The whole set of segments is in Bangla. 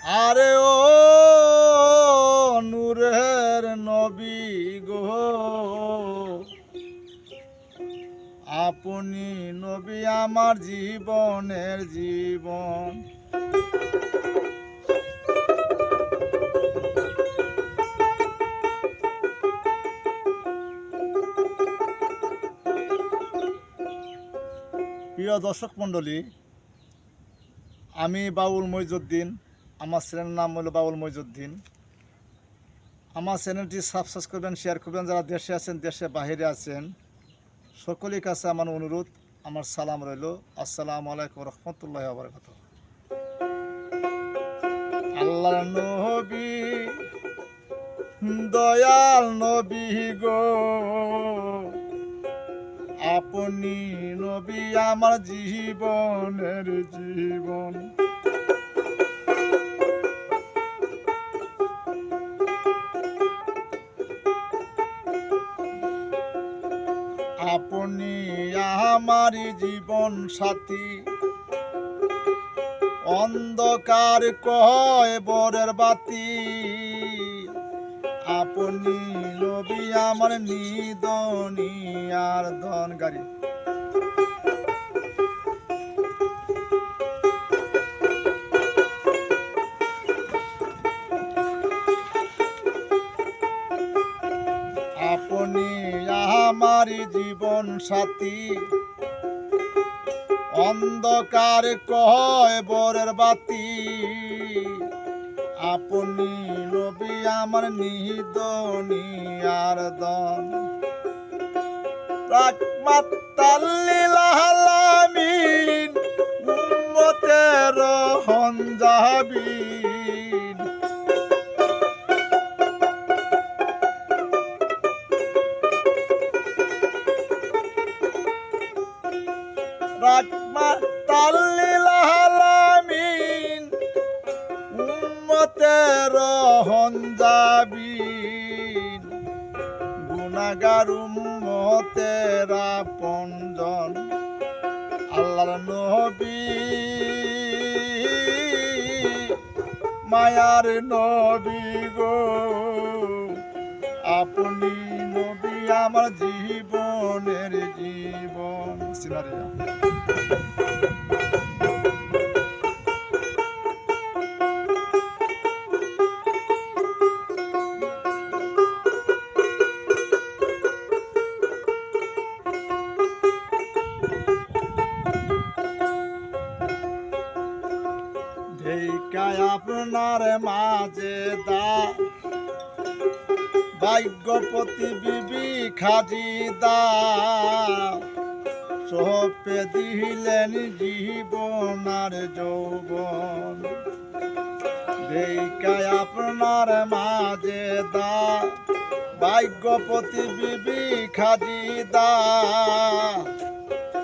আরে ও নূরের নবী গো, আপনি নবী আমার জীবনের জীবন। প্রিয় দর্শক মণ্ডলী, আমি বাউল মইজুদ্দিন। আমার চ্যানেলের নাম হলো বাউল মইজুদ্দিন। আমার চ্যানেলটি সাবস্ক্রাইব করবেন, শেয়ার করবেন। যারা দেশে আছেন, দেশে বাহিরে আছেন, সকলের কাছে আমার অনুরোধ, আমার সালাম রইল। আসসালামু আলাইকুম রহমতুল্লাহ বারাকাতুহু। আল্লাহর নবী, দয়াল নবী গো, আপনি নবী আমার জীবনের জীবন। আপনি আমার জীবন সাথী, অন্ধকার কয় বরের বাতি। আপনি নবী আমার নিদনি আর ধন গাড়ি। আপনি আমার জীবন সাথী, অন্ধকার কয় বরের বাতি। আপনি নবী আমার নিদনি আর দন। রাহমাতাল লিল আলামিন, উম্মতের রহমজাবিন। রাহমাতাল লিল আলামিন, উম্মতের রহমজাবিন। গুনাহগার উম্মতের আপনজন। আল্লাহর নবী, মায়ার নবী গো, আপনি নবী আমার জীবনের জীবন। সিনারিয়া ঢেকায় আপনার মাঝে দা, ভাগ্যপতি বিবি খাজিদা। সপে দিলেন জীবন আর যৌবন। ঢেকায় আপনার মাঝে দা, ভাগ্যপতি বিবি খাজিদা।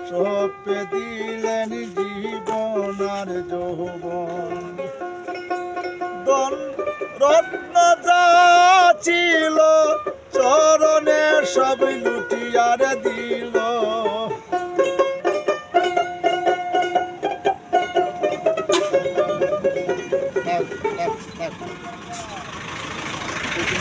সপে দিলেন জীবন আর যৌবন। রত্ন যা ছিল চরণে